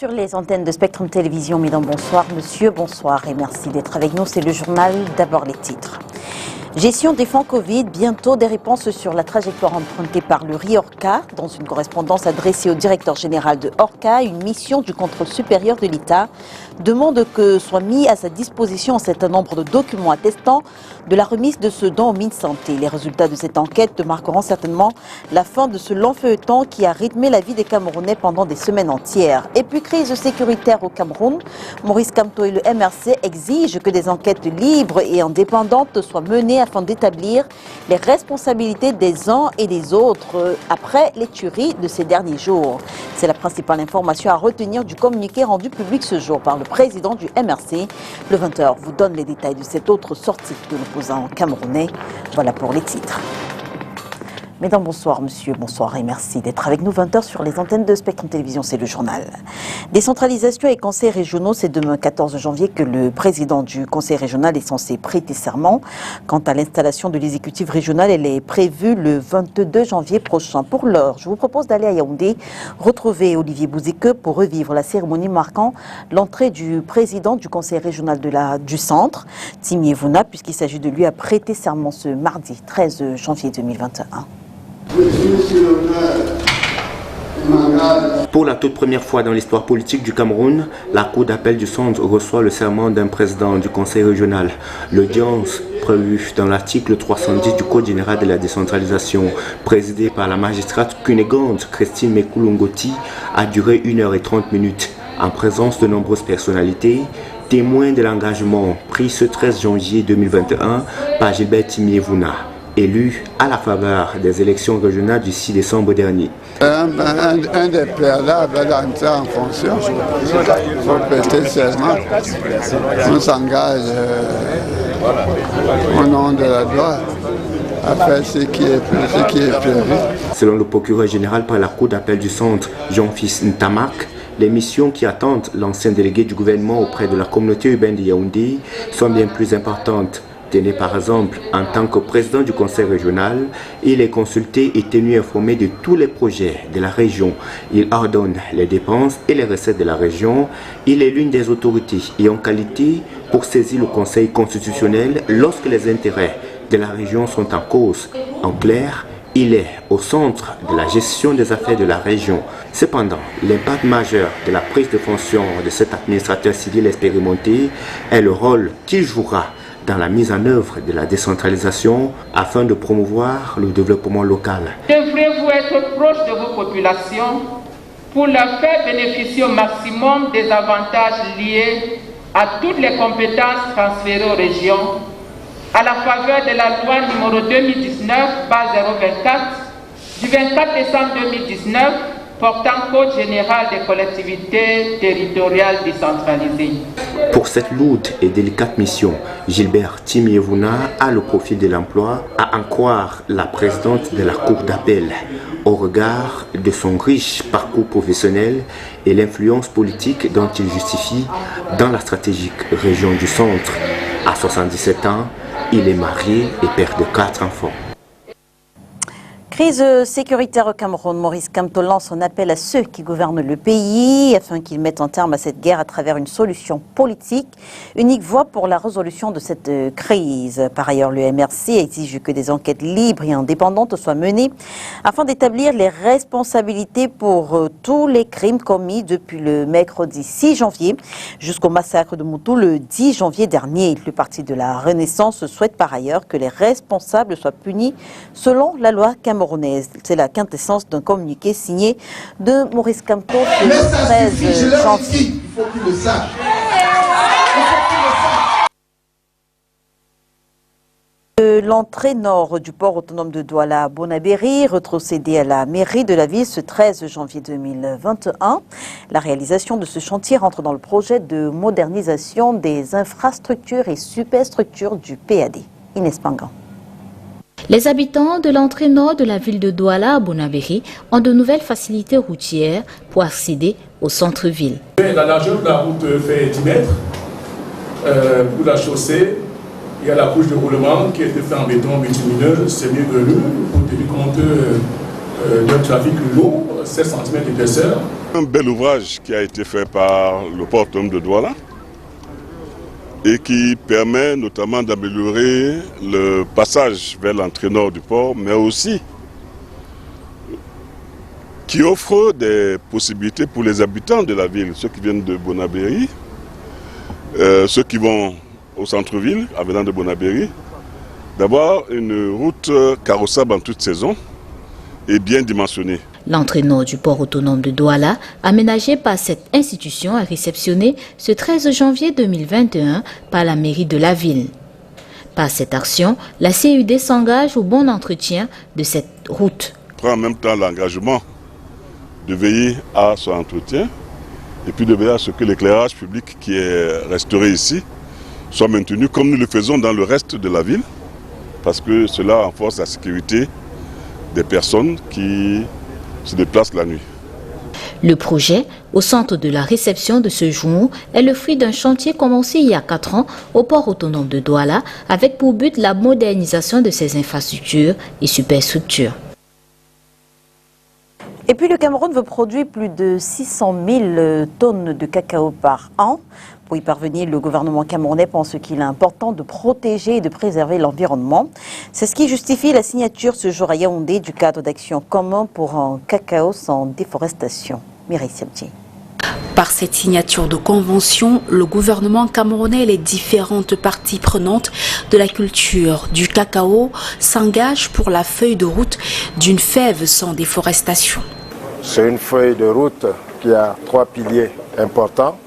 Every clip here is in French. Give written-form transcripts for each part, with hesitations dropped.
sur les antennes de Spectrum Télévision. Mesdames, bonsoir. Monsieur, bonsoir et merci d'être avec nous. C'est le journal. D'abord les titres. Gestion des fonds Covid, bientôt des réponses sur la trajectoire empruntée par le RIORCA. Dans une correspondance adressée au directeur général de ORCA, une mission du contrôle supérieur de l'État demande que soit mis à sa disposition un certain nombre de documents attestant de la remise de ce don au MinSanté. Les résultats de cette enquête marqueront certainement la fin de ce long feuilleton qui a rythmé la vie des Camerounais pendant des semaines entières. Et puis, crise sécuritaire au Cameroun. Maurice Kamto et le MRC exigent que des enquêtes libres et indépendantes soient menées afin d'établir les responsabilités des uns et des autres après les tueries de ces derniers jours. C'est la principale information à retenir du communiqué rendu public ce jour par le président du MRC. Le 20h vous donne les détails de cette autre sortie de l'opposant camerounais. Voilà pour les titres. Mesdames, bonsoir, monsieur, bonsoir et merci d'être avec nous 20h sur les antennes de Spectrum Télévision, c'est le journal. Décentralisation et conseils régionaux, c'est demain 14 janvier que le président du conseil régional est censé prêter serment. Quant à l'installation de l'exécutif régional, elle est prévue le 22 janvier prochain. Pour l'heure, je vous propose d'aller à Yaoundé, retrouver Olivier Bouzeke pour revivre la cérémonie marquant l'entrée du président du conseil régional du centre, Timi Evuna, puisqu'il s'agit de lui à prêter serment ce mardi 13 janvier 2021. Pour la toute première fois dans l'histoire politique du Cameroun, la Cour d'appel du centre reçoit le serment d'un président du conseil régional. L'audience prévue dans l'article 310 du Code général de la décentralisation, présidée par la magistrate cunégante Christine Mekoulongoti, a duré 1h30 en présence de nombreuses personnalités, témoins de l'engagement pris ce 13 janvier 2021 par Gilbert Timi Evuna, élu à la faveur des élections régionales du 6 décembre dernier. Un des préalables à l'entrée en fonction, il faut prêter serment. On s'engage au nom de la loi à faire ce qui est prévu. Selon le procureur général par la Cour d'appel du centre, Jean-Fils Ntamak, les missions qui attendent l'ancien délégué du gouvernement auprès de la communauté urbaine de Yaoundé sont bien plus importantes. Tenez par exemple, en tant que président du conseil régional, il est consulté et tenu informé de tous les projets de la région. Il ordonne les dépenses et les recettes de la région. Il est l'une des autorités et en qualité pour saisir le conseil constitutionnel lorsque les intérêts de la région sont en cause. En clair, il est au centre de la gestion des affaires de la région. Cependant, l'impact majeur de la prise de fonction de cet administrateur civil expérimenté est le rôle qu'il jouera dans la mise en œuvre de la décentralisation afin de promouvoir le développement local. Devrez-vous être proche de vos populations pour leur faire bénéficier au maximum des avantages liés à toutes les compétences transférées aux régions à la faveur de la loi numéro 2019/024 du 24 décembre 2019 portant Code général des collectivités territoriales décentralisées. Pour cette lourde et délicate mission, Gilbert Timi Evuna a le profil de l'emploi, à en croire la présidente de la Cour d'appel, au regard de son riche parcours professionnel et l'influence politique dont il justifie dans la stratégique région du centre. À 77 ans, il est marié et père de 4 enfants. Crise sécuritaire au Cameroun. Maurice Kamto lance un appel à ceux qui gouvernent le pays afin qu'ils mettent un terme à cette guerre à travers une solution politique. Unique voie pour la résolution de cette crise. Par ailleurs, le MRC exige que des enquêtes libres et indépendantes soient menées afin d'établir les responsabilités pour tous les crimes commis depuis le mercredi 6 janvier jusqu'au massacre de Moutou le 10 janvier dernier. Le Parti de la Renaissance souhaite par ailleurs que les responsables soient punis selon la loi camerounaise. C'est la quintessence d'un communiqué signé de Maurice Kamto le 13 janvier. Il faut qu'il le sache. L'entrée nord du port autonome de Douala à Bonabéry, retrocédée à la mairie de la ville ce 13 janvier 2021. La réalisation de ce chantier rentre dans le projet de modernisation des infrastructures et superstructures du PAD. Inès Pangan. Les habitants de l'entrée nord de la ville de Douala à Bonabéry ont de nouvelles facilités routières pour accéder au centre-ville. La largeur de la route fait 10 mètres. Pour la chaussée, il y a la couche de roulement qui a été faite en béton bitumineux, semi-velu, pour tenir compte d'un trafic long, 7 cm d'épaisseur. Un bel ouvrage qui a été fait par le port autonome de Douala et qui permet notamment d'améliorer le passage vers l'entrée nord du port, mais aussi qui offre des possibilités pour les habitants de la ville, ceux qui viennent de Bonabéry, ceux qui vont au centre-ville, venant de Bonabéry, d'avoir une route carrossable en toute saison et bien dimensionnée. L'entrée nord du port autonome de Douala, aménagé par cette institution, a réceptionné ce 13 janvier 2021 par la mairie de la ville. Par cette action, la CUD s'engage au bon entretien de cette route. Prend en même temps l'engagement de veiller à son entretien et puis de veiller à ce que l'éclairage public qui est restauré ici soit maintenu comme nous le faisons dans le reste de la ville, parce que cela renforce la sécurité des personnes qui se déplacent la nuit. Le projet, au centre de la réception de ce jour, est le fruit d'un chantier commencé il y a 4 ans au port autonome de Douala, avec pour but la modernisation de ses infrastructures et superstructures. Et puis le Cameroun veut produire plus de 600 000 tonnes de cacao par an. Pour y parvenir, le gouvernement camerounais pense qu'il est important de protéger et de préserver l'environnement. C'est ce qui justifie la signature ce jour à Yaoundé du cadre d'action commun pour un cacao sans déforestation. Mireille Siamti. Par cette signature de convention, le gouvernement camerounais et les différentes parties prenantes de la culture du cacao s'engagent pour la feuille de route d'une fève sans déforestation. C'est une feuille de route qui a 3 piliers importants: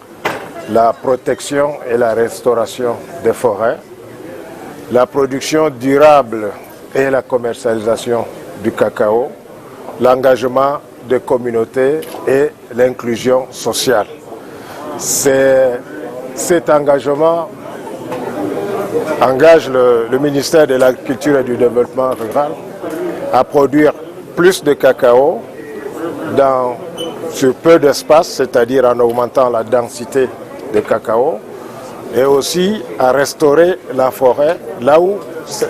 la protection et la restauration des forêts, la production durable et la commercialisation du cacao, l'engagement des communautés et l'inclusion sociale. Cet engagement engage le ministère de l'Agriculture et du Développement rural à produire plus de cacao sur peu d'espace, c'est-à-dire en augmentant la densité de cacao, et aussi à restaurer la forêt là où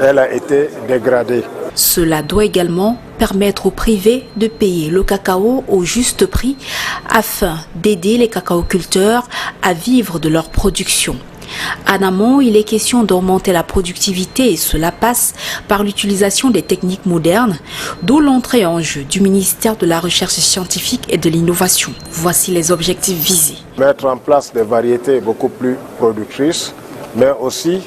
elle a été dégradée. Cela doit également permettre aux privés de payer le cacao au juste prix afin d'aider les cacaoculteurs à vivre de leur production. En amont, il est question d'augmenter la productivité et cela passe par l'utilisation des techniques modernes, d'où l'entrée en jeu du ministère de la Recherche scientifique et de l'Innovation. Voici les objectifs visés. Mettre en place des variétés beaucoup plus productrices, mais aussi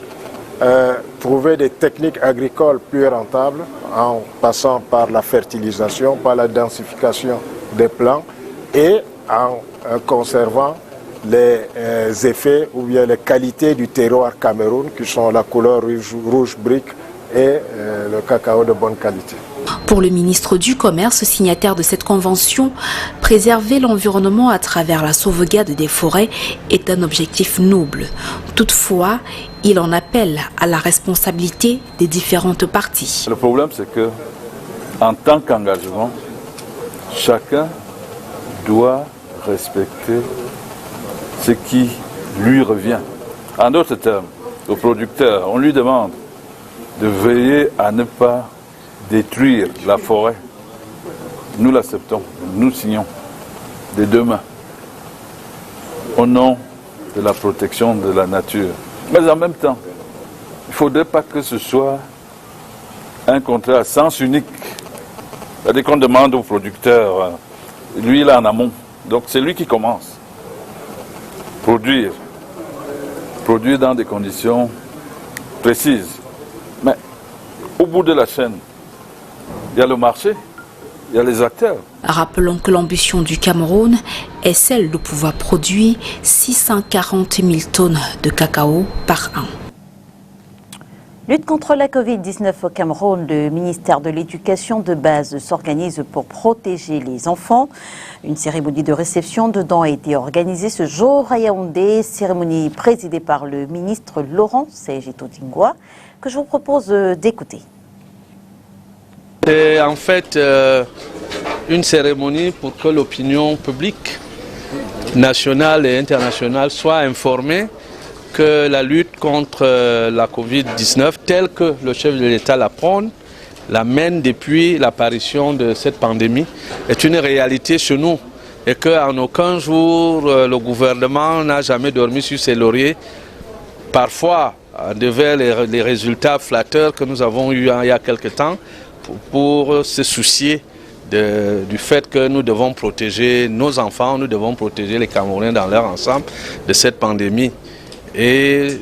trouver des techniques agricoles plus rentables en passant par la fertilisation, par la densification des plants et en conservant les effets ou bien les qualités du terroir Cameroun qui sont la couleur rouge brique et le cacao de bonne qualité. Pour le ministre du Commerce, signataire de cette convention, préserver l'environnement à travers la sauvegarde des forêts est un objectif noble. Toutefois, il en appelle à la responsabilité des différentes parties. Le problème, c'est que, en tant qu'engagement, chacun doit respecter ce qui lui revient. En d'autres termes, au producteur, on lui demande de veiller à ne pas détruire la forêt. Nous l'acceptons, nous signons des 2 mains au nom de la protection de la nature. Mais en même temps, il ne faudrait pas que ce soit un contrat à sens unique. C'est-à-dire qu'on demande au producteur, lui il est en amont, donc c'est lui qui commence. Produire dans des conditions précises. Mais au bout de la chaîne, il y a le marché, il y a les acteurs. Rappelons que l'ambition du Cameroun est celle de pouvoir produire 640 000 tonnes de cacao par an. Lutte contre la Covid-19 au Cameroun, le ministère de l'Éducation de base s'organise pour protéger les enfants. Une cérémonie de réception de dons a été organisée ce jour à Yaoundé, cérémonie présidée par le ministre Laurent Seijito-Dingwa, que je vous propose d'écouter. C'est en fait une cérémonie pour que l'opinion publique nationale et internationale soit informée que la lutte contre la Covid-19, telle que le chef de l'État la prône, la mène depuis l'apparition de cette pandémie est une réalité chez nous et qu'en aucun jour le gouvernement n'a jamais dormi sur ses lauriers. Parfois, devant les résultats flatteurs que nous avons eus il y a quelque temps pour se soucier du fait que nous devons protéger nos enfants, nous devons protéger les Camerounais dans leur ensemble de cette pandémie. Et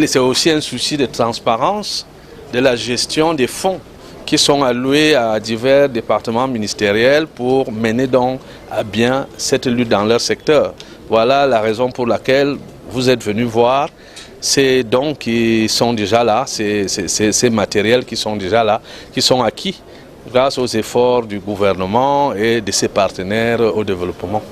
c'est aussi un souci de transparence de la gestion des fonds qui sont alloués à divers départements ministériels pour mener donc à bien cette lutte dans leur secteur. Voilà la raison pour laquelle vous êtes venus voir ces dons qui sont déjà là, ces matériels qui sont déjà là, qui sont acquis grâce aux efforts du gouvernement et de ses partenaires au développement.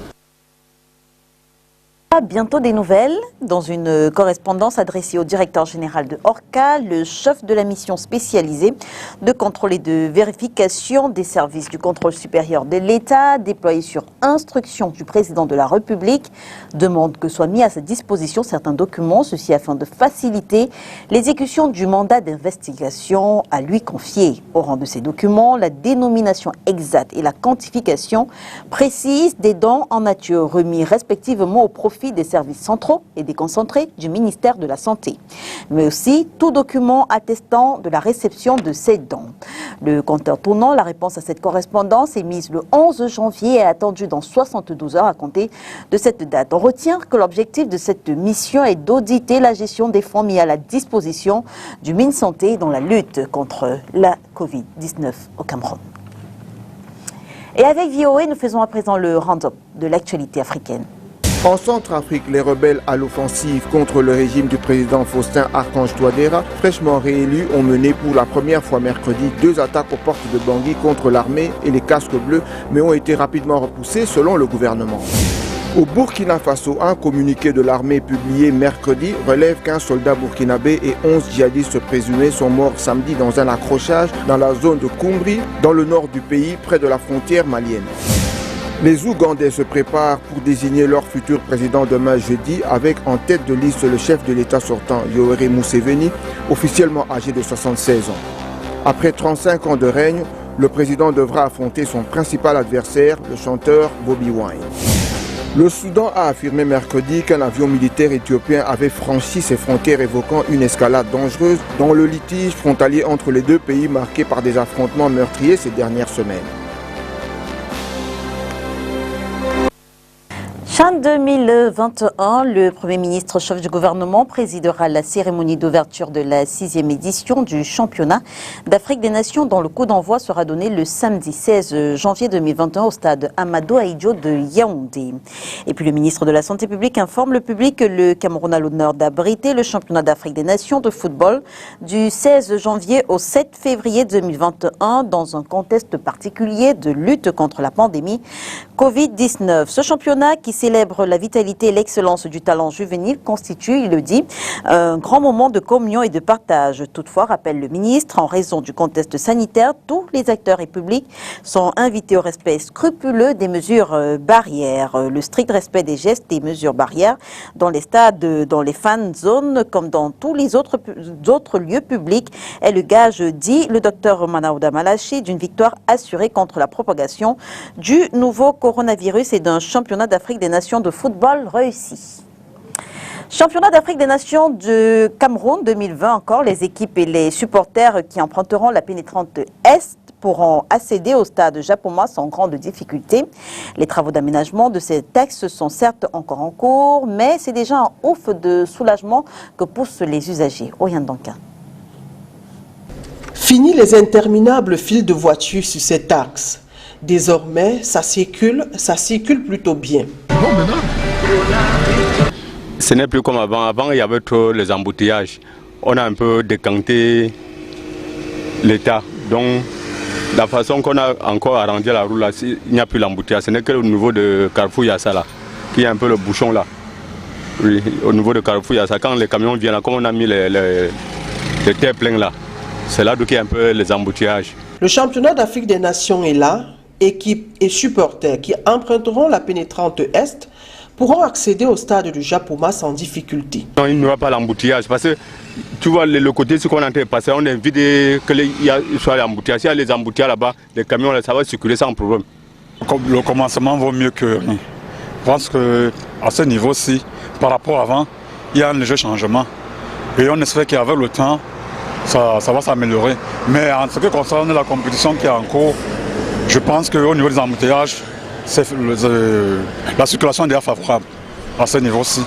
Bientôt des nouvelles. Dans une correspondance adressée au directeur général de ORCA, le chef de la mission spécialisée de contrôle et de vérification des services du contrôle supérieur de l'État, déployé sur instruction du président de la République, demande que soient mis à sa disposition certains documents, ceci afin de faciliter l'exécution du mandat d'investigation à lui confié. Au rang de ces documents, la dénomination exacte et la quantification précise des dons en nature remis respectivement au profit des services centraux et déconcentrés du ministère de la Santé, mais aussi tout document attestant de la réception de ces dons. Le compteur tournant, la réponse à cette correspondance est mise le 11 janvier et est attendue dans 72 heures à compter de cette date. On retient que l'objectif de cette mission est d'auditer la gestion des fonds mis à la disposition du MinSanté dans la lutte contre la Covid-19 au Cameroun. Et avec VOA, nous faisons à présent le round-up de l'actualité africaine. En Centrafrique, les rebelles à l'offensive contre le régime du président Faustin Archange Touadéra, fraîchement réélus, ont mené pour la première fois mercredi 2 attaques aux portes de Bangui contre l'armée et les casques bleus, mais ont été rapidement repoussées selon le gouvernement. Au Burkina Faso, un communiqué de l'armée publié mercredi relève qu'un soldat burkinabé et 11 djihadistes présumés sont morts samedi dans un accrochage dans la zone de Koumbri, dans le nord du pays, près de la frontière malienne. Les Ougandais se préparent pour désigner leur futur président demain jeudi avec en tête de liste le chef de l'État sortant, Yoweri Museveni, officiellement âgé de 76 ans. Après 35 ans de règne, le président devra affronter son principal adversaire, le chanteur Bobi Wine. Le Soudan a affirmé mercredi qu'un avion militaire éthiopien avait franchi ses frontières évoquant une escalade dangereuse dans le litige frontalier entre les deux pays marqué par des affrontements meurtriers ces dernières semaines. Chan 2021, le Premier ministre chef du gouvernement présidera la cérémonie d'ouverture de la 6e édition du championnat d'Afrique des Nations dont le coup d'envoi sera donné le samedi 16 janvier 2021 au stade Amadou Ahidjo de Yaoundé. Et puis le ministre de la Santé publique informe le public que le Cameroun a l'honneur d'abriter le championnat d'Afrique des Nations de football du 16 janvier au 7 février 2021 dans un contexte particulier de lutte contre la pandémie Covid-19. Ce championnat qui célèbre la vitalité et l'excellence du talent juvénile constitue, il le dit, un grand moment de communion et de partage. Toutefois, rappelle le ministre, en raison du contexte sanitaire, tous les acteurs et publics sont invités au respect scrupuleux des mesures barrières. Le strict respect des gestes et mesures barrières dans les stades, dans les fan zones, comme dans tous les autres lieux publics, est le gage, dit le docteur Manaouda Malachi, d'une victoire assurée contre la propagation du nouveau coronavirus et d'un championnat d'Afrique des Nations de football réussi. Championnat d'Afrique des Nations de Cameroun 2020 encore, les équipes et les supporters qui emprunteront la pénétrante Est pourront accéder au stade Japoma sans grande difficulté. Les travaux d'aménagement de ces textes sont certes encore en cours, mais c'est déjà un ouf de soulagement que poussent les usagers. Oriane Danquin. Fini les interminables files de voitures sur cet axe. Désormais, ça circule plutôt bien. Ce n'est plus comme avant. Avant, il y avait trop les embouteillages. On a un peu décanté l'état. Donc, la façon qu'on a encore arrangé la route là, il n'y a plus l'embouteillage. Ce n'est que au niveau de Carrefour Yassa là, qui est un peu le bouchon là. Oui, au niveau de Carrefour Yassa, quand les camions viennent là, comme on a mis les terres pleines là, c'est là qu'il y a un peu les embouteillages. Le championnat d'Afrique des Nations est là. Équipes et supporters qui emprunteront la pénétrante Est pourront accéder au stade de Japoma sans difficulté. Non, il n'y aura pas l'embouteillage parce que tu vois le côté ce qu'on est en train de passer, on évite qu'il soit l'embouteillage. S'il y a les embouteillages là-bas, les camions, ça va circuler sans problème. Le commencement vaut mieux que rien. Je pense qu'à ce niveau-ci, par rapport à avant, il y a un léger changement. Et on espère qu'avec le temps, ça va s'améliorer. Mais en ce qui concerne la compétition qui est en cours, je pense qu'au niveau des embouteillages, la circulation est déjà favorable à ce niveau-ci.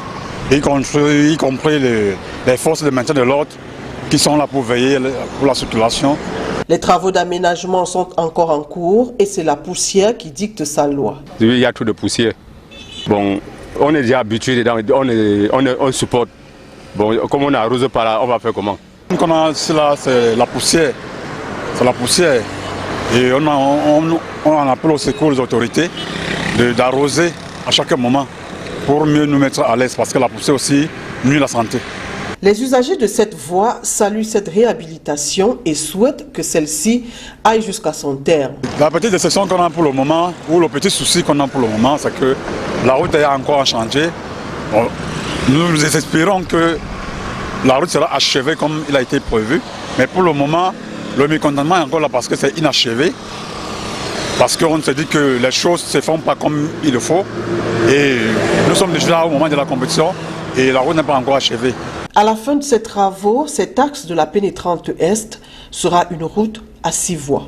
Y compris les forces de maintien de l'ordre qui sont là pour veiller pour la circulation. Les travaux d'aménagement sont encore en cours et c'est la poussière qui dicte sa loi. Il y a trop de poussière. Bon, on est déjà habitué dedans, on supporte. Bon, comme on arrose par là, on va faire comment? Comme on a là, c'est la poussière. C'est la poussière. Et on en appelle au secours les autorités d'arroser à chaque moment pour mieux nous mettre à l'aise parce que la poussière aussi nuit la santé. Les usagers de cette voie saluent cette réhabilitation et souhaitent que celle-ci aille jusqu'à son terme. La petite déception qu'on a pour le moment, ou le petit souci qu'on a pour le moment, c'est que la route est encore en chantier. Bon, nous espérons que la route sera achevée comme il a été prévu. Mais pour le moment, le mécontentement est encore là parce que c'est inachevé. Parce qu'on se dit que les choses ne se font pas comme il le faut. Et nous sommes déjà au moment de la compétition et la route n'est pas encore achevée. À la fin de ces travaux, cet axe de la pénétrante Est sera une route à 6 voies.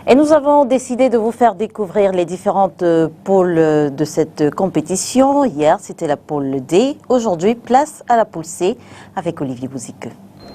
Et nous avons décidé de vous faire découvrir les différentes pôles de cette compétition. Hier, c'était la pôle D. Aujourd'hui, place à la pôle C avec Olivier Bouzike.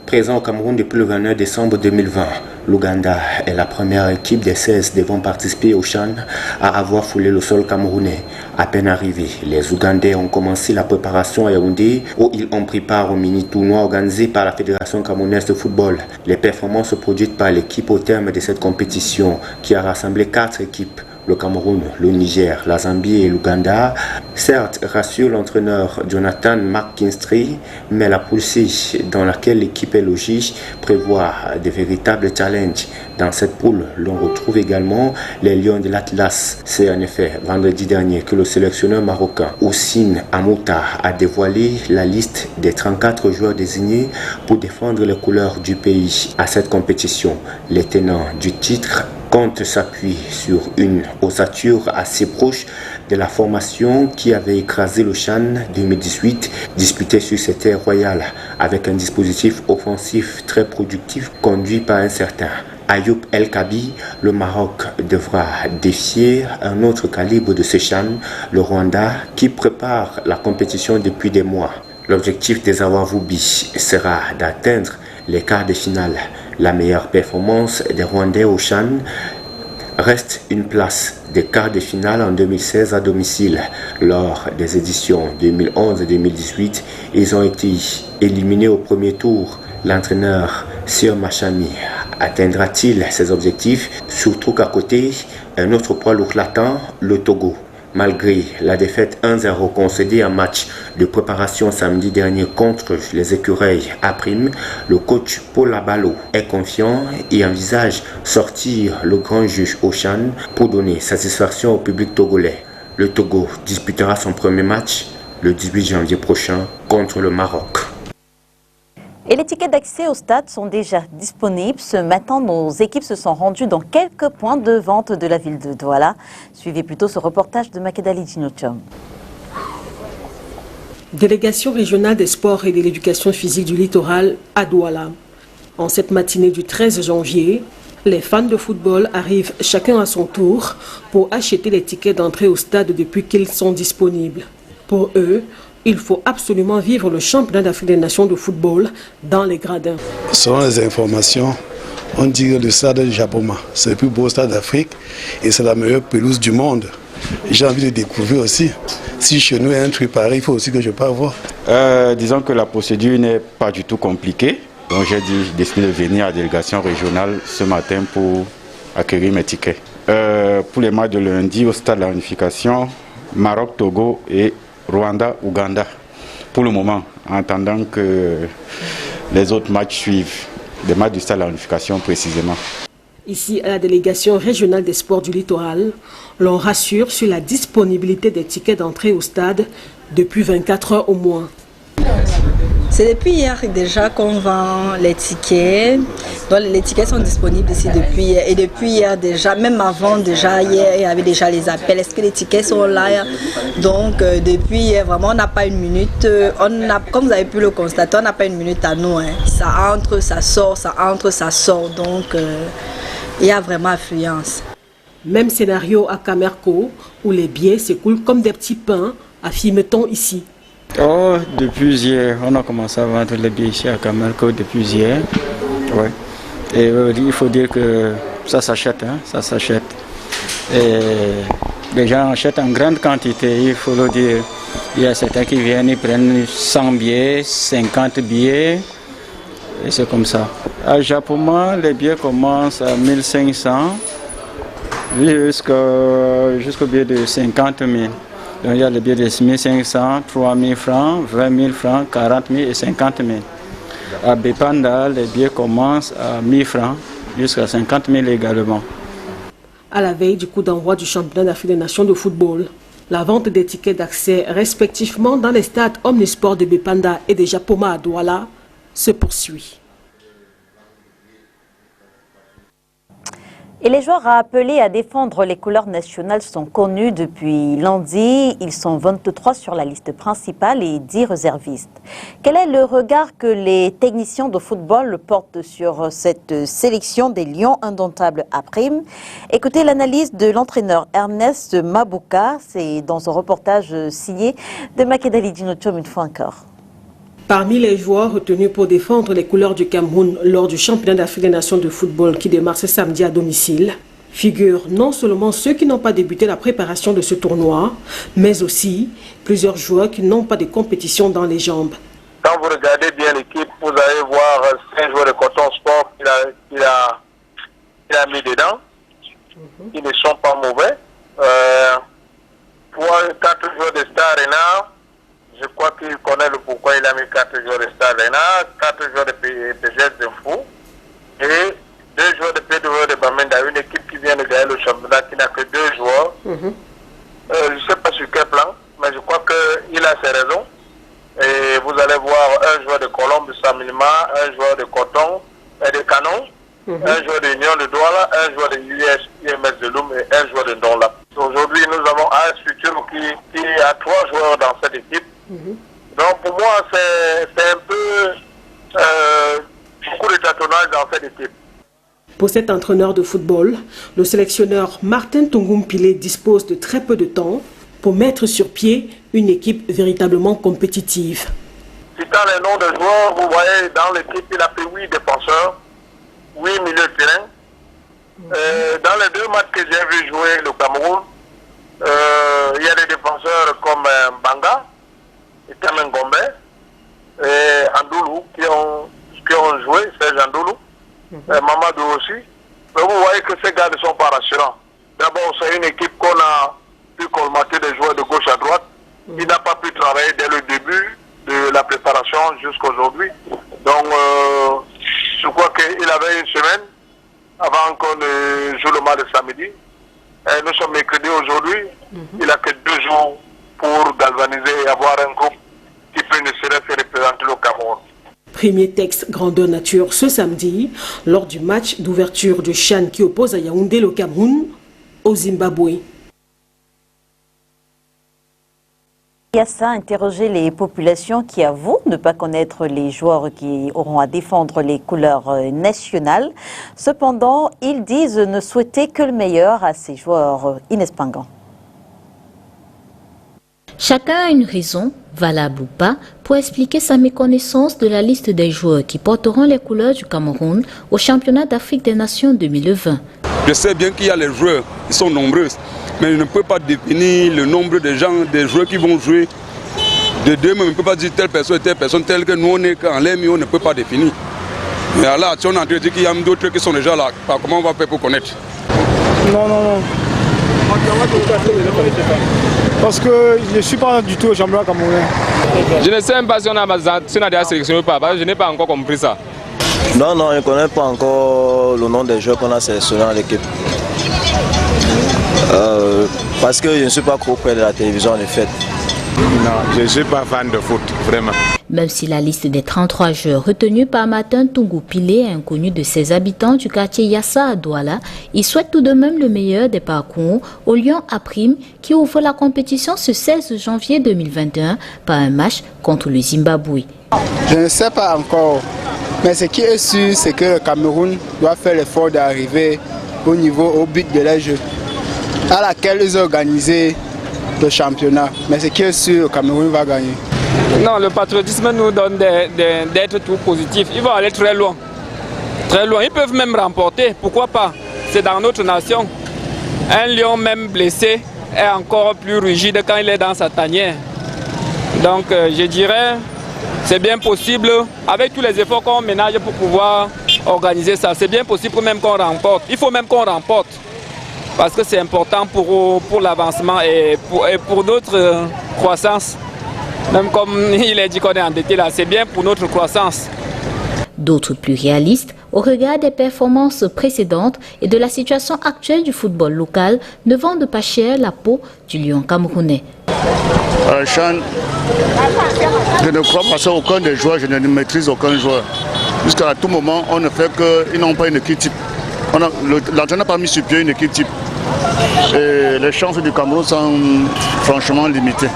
Présent au Cameroun depuis le 29 décembre 2020, l'Ouganda est la première équipe des 16 devant participer au CHAN à avoir foulé le sol camerounais. À peine arrivés, les Ougandais ont commencé la préparation à Yaoundé où ils ont pris part au mini-tournoi organisé par la Fédération camerounaise de football. Les performances produites par l'équipe au terme de cette compétition qui a rassemblé 4 équipes, le Cameroun, le Niger, la Zambie et l'Ouganda, certes rassure l'entraîneur Jonathan McKinstry, mais la poule C, dans laquelle l'équipe est logée, prévoit de véritables challenges. Dans cette poule, l'on retrouve également les Lions de l'Atlas. C'est en effet vendredi dernier que le sélectionneur marocain Houssine Amouta a dévoilé la liste des 34 joueurs désignés pour défendre les couleurs du pays à cette compétition. Les tenants du titre compte s'appuie sur une ossature assez proche de la formation qui avait écrasé le CHAN 2018 disputé sur ces terres royales avec un dispositif offensif très productif conduit par un certain Ayoub El Kabi. Le Maroc devra défier un autre calibre de ce CHAN, le Rwanda, qui prépare la compétition depuis des mois. L'objectif des Awavoubi sera d'atteindre les quarts de finale. La meilleure performance des Rwandais au CHAN reste une place des quarts de finale en 2016 à domicile. Lors des éditions 2011 et 2018, ils ont été éliminés au premier tour. L'entraîneur Sir Machami atteindra-t-il ses objectifs? Surtout qu'à côté, un autre poids lourd l'attend, le Togo. Malgré la défaite 1-0 concédée en match de préparation samedi dernier contre les Écureuils à Prime, le coach Paul Abalo est confiant et envisage sortir le grand juge au CHAN pour donner satisfaction au public togolais. Le Togo disputera son premier match le 18 janvier prochain contre le Maroc. Et les tickets d'accès au stade sont déjà disponibles. Ce matin, nos équipes se sont rendues dans quelques points de vente de la ville de Douala. Suivez plutôt ce reportage de Makedali Dinochom. Délégation régionale des sports et de l'éducation physique du littoral à Douala. En cette matinée du 13 janvier, les fans de football arrivent chacun à son tour pour acheter les tickets d'entrée au stade depuis qu'ils sont disponibles. Pour eux, il faut absolument vivre le championnat d'Afrique des Nations de football dans les gradins. Selon les informations, on dit que le stade de Japoma, c'est le plus beau stade d'Afrique et c'est la meilleure pelouse du monde. J'ai envie de découvrir aussi. Si chez nous il y a un truc pareil, il faut aussi que je parte voir. Disons que la procédure n'est pas du tout compliquée. Donc j'ai décidé de venir à la délégation régionale ce matin pour acquérir mes tickets. Pour les matchs de lundi au stade de la Unification, Maroc, Togo et Rwanda, Ouganda, pour le moment, en attendant que les autres matchs suivent, des matchs du stade de la Unification précisément. Ici, à la délégation régionale des sports du littoral, l'on rassure sur la disponibilité des tickets d'entrée au stade depuis 24 heures au moins. C'est depuis hier déjà qu'on vend les tickets. Donc les tickets sont disponibles ici depuis hier. Et depuis hier déjà, même avant déjà, hier, il y avait déjà les appels. Est-ce que les tickets sont là? Donc depuis hier, vraiment, on n'a pas une minute. Comme vous avez pu le constater, on n'a pas une minute à nous. Ça entre, ça sort, ça entre, ça sort. Donc il y a vraiment affluence. Même scénario à Camerco, où les billets s'écoulent comme des petits pains, affirme-t-on ici. Oh, depuis hier, on a commencé à vendre les billets ici à Camerco depuis hier. Ouais. Et il faut dire que ça s'achète, ça s'achète. Et les gens achètent en grande quantité, il faut le dire. Il y a certains qui viennent, ils prennent 100 billets, 50 billets, et c'est comme ça. À Japoma, les billets commencent à 1500 jusqu'au billet de 50 000. Donc il y a les billets de 1500, 3000 francs, 20 000 francs, 40 000 et 50 000. À Bepanda, les billets commencent à 1000 francs jusqu'à 50 000 également. À la veille du coup d'envoi du championnat d'Afrique des Nations de football, la vente des tickets d'accès respectivement dans les stades Omnisport de Bepanda et de Japoma à Douala se poursuit. Et les joueurs appelés à défendre les couleurs nationales sont connus depuis lundi. Ils sont 23 sur la liste principale et 10 réservistes. Quel est le regard que les techniciens de football portent sur cette sélection des Lions indomptables à prime? Écoutez l'analyse de l'entraîneur Ernest Mabouka. C'est dans un reportage signé de Makedali Dinotom une fois encore. Parmi les joueurs retenus pour défendre les couleurs du Cameroun lors du championnat d'Afrique des Nations de football qui démarre ce samedi à domicile, figurent non seulement ceux qui n'ont pas débuté la préparation de ce tournoi, mais aussi plusieurs joueurs qui n'ont pas de compétition dans les jambes. Quand vous regardez bien l'équipe, vous allez voir 5 joueurs de Coton Sport qu'il a mis dedans. Ils ne sont pas mauvais. 4 joueurs de Star Arena. Je crois qu'il connaît le pourquoi il a mis 4 joueurs de Stade Arena, 4 joueurs de PGS d'Info et 2 joueurs de PDO de Bamenda, une équipe qui vient de gagner le championnat qui n'a que 2 joueurs. Je ne sais pas sur quel plan, mais je crois qu'il a ses raisons. Et vous allez voir un joueur de Colombe, Samilma, un joueur de Coton et de Canon, un joueur de Union de Douala, un joueur de UMS de Loum et un joueur de Ndonla. Aujourd'hui, nous avons un futur qui a 3 joueurs dans cette équipe. Donc pour moi, c'est un peu beaucoup de tâtonnage dans cette équipe. Pour cet entraîneur de football, le sélectionneur Martin Tungumpile dispose de très peu de temps pour mettre sur pied une équipe véritablement compétitive. Citant les noms des joueurs, vous voyez dans l'équipe, il a pris 8 défenseurs, 8 milieux de terrain. Dans les 2 matchs que j'ai vu jouer le Cameroun, il y a des défenseurs comme Banga, et Kamen Gombe et Andoulou qui ont joué, Serge Andoulou, et Mamadou aussi. Mais vous voyez que ces gars ne sont pas rassurants. D'abord, c'est une équipe qu'on a pu colmater des joueurs de gauche à droite. Il n'a pas pu travailler dès le début de la préparation jusqu'à aujourd'hui. Donc, je crois qu'il avait une semaine avant qu'on joue le match de samedi. Et nous sommes mercredi aujourd'hui. Il n'a que 2 jours pour galvaniser et avoir un groupe qui peut ne serait que représenter le Cameroun. Premier texte grandeur nature ce samedi, lors du match d'ouverture du CHAN qui oppose à Yaoundé le Cameroun au Zimbabwe. Yassa a interrogé les populations qui avouent ne pas connaître les joueurs qui auront à défendre les couleurs nationales. Cependant, ils disent ne souhaiter que le meilleur à ces joueurs inespangants. Chacun a une raison, valable ou pas, pour expliquer sa méconnaissance de la liste des joueurs qui porteront les couleurs du Cameroun au championnat d'Afrique des Nations 2020. Je sais bien qu'il y a les joueurs, ils sont nombreux, mais je ne peux pas définir le nombre de gens, des joueurs qui vont jouer. De deux, mais on ne peut pas dire telle personne, telle que nous on est en l'air, mais on ne peut pas définir. Mais là, si on est en train de dire qu'il y a d'autres qui sont déjà là, comment on va faire pour connaître? Non. Parce que je ne suis pas du tout au championnat camerounais. Je ne sais même pas si on a déjà sélectionné ou pas, parce que je n'ai pas encore compris ça. Non, je ne connais pas encore le nom des joueurs qu'on a sélectionnés à l'équipe. Parce que je ne suis pas trop près de la télévision en effet. Non, je ne suis pas fan de foot, vraiment. Même si la liste des 33 joueurs retenus par Martin Tungu-Pile est inconnue de ses habitants du quartier Yassa à Douala, il souhaite tout de même le meilleur des parcours au Lion à Prime qui ouvre la compétition ce 16 janvier 2021 par un match contre le Zimbabwe. Je ne sais pas encore, mais ce qui est sûr, c'est que le Cameroun doit faire l'effort d'arriver au but de la jeu, à laquelle ils ont organisé le championnat. Mais ce qui est sûr, le Cameroun va gagner. Non, le patriotisme nous donne d'être tout positif. Ils vont aller très loin. Très loin. Ils peuvent même remporter. Pourquoi pas? C'est dans notre nation. Un lion même blessé est encore plus rigide quand il est dans sa tanière. Donc je dirais, c'est bien possible, avec tous les efforts qu'on ménage pour pouvoir organiser ça, c'est bien possible même qu'on remporte. Il faut même qu'on remporte. Parce que c'est important pour l'avancement et pour notre croissance. Même comme il est dit qu'on est endetté là, c'est bien pour notre croissance. D'autres plus réalistes, au regard des performances précédentes et de la situation actuelle du football local, ne vendent pas cher la peau du lion camerounais. Chan, je ne crois pas ça aucun des joueurs, je ne maîtrise aucun joueur. Jusqu'à tout moment, on ne fait qu'ils n'ont pas une équipe type. L'entraîneur n'a pas mis sur pied une équipe type. Et les chances du Cameroun sont franchement limitées.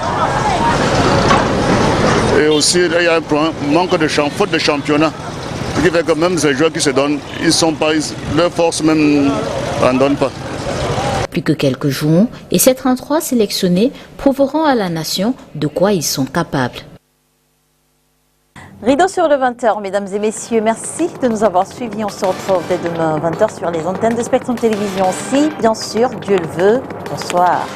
Et aussi, il y a un manque de faute de championnat. Ce qui fait que même ces joueurs qui se donnent, leur force même n'en donne pas. Plus que quelques jours, et ces 33 sélectionnés prouveront à la nation de quoi ils sont capables. Rideau sur le 20h, mesdames et messieurs, merci de nous avoir suivis. On se retrouve dès demain 20h sur les antennes de Spectrum Télévision. Si, bien sûr, Dieu le veut. Bonsoir.